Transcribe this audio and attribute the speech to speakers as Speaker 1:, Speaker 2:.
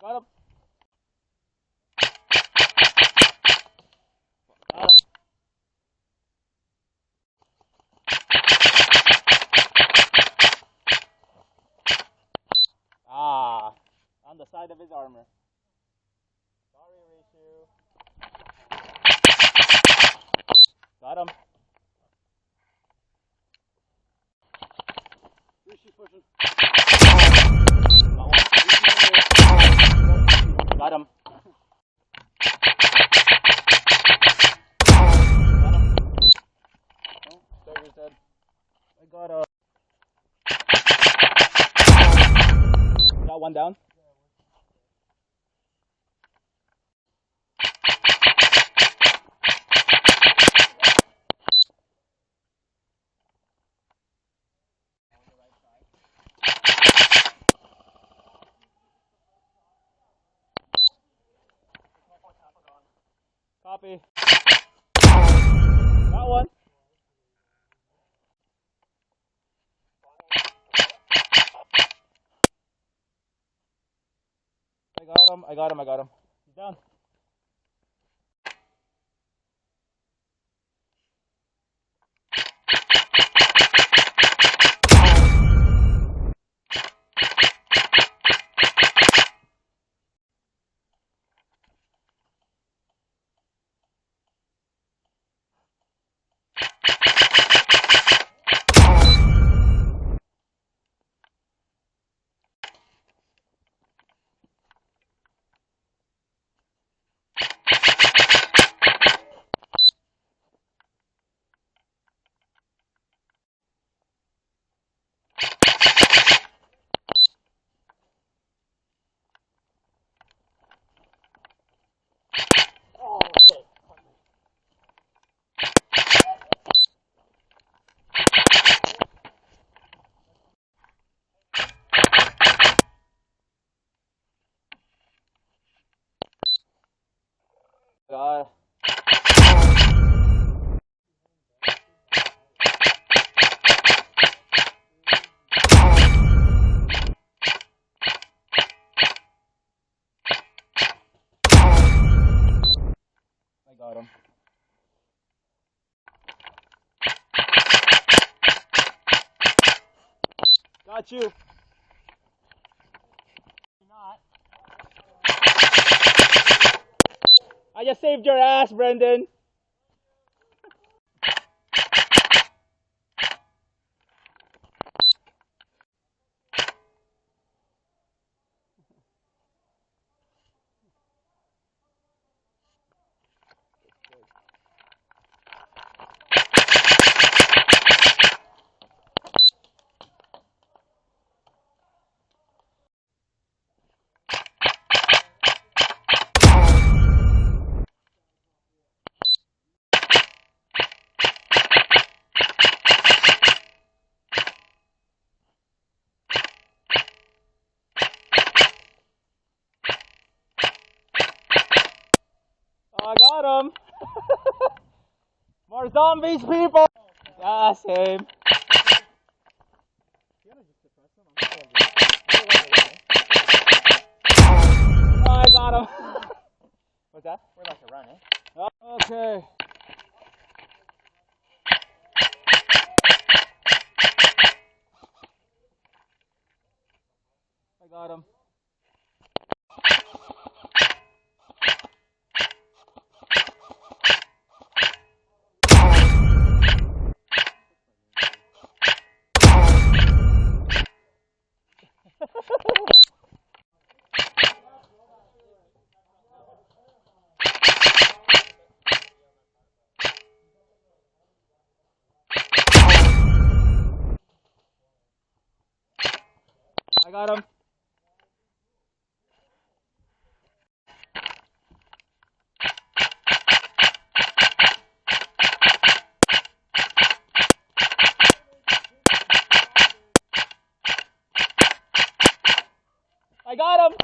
Speaker 1: Got him. Got him. Ah, on the side of his armor. Sorry, Rishu. Got him. Rishu's pushing. Got him. Tiger's dead. I got a. Got one down. Copy. Got one. I got him. He's down. God. I got him. Got you. Not. I just saved your ass, Brendan. I got him. More zombies, people. Yeah, same. Oh, I got him. What's that?
Speaker 2: We're about to run, eh?
Speaker 1: Oh, okay. I got him. I got him. I got him.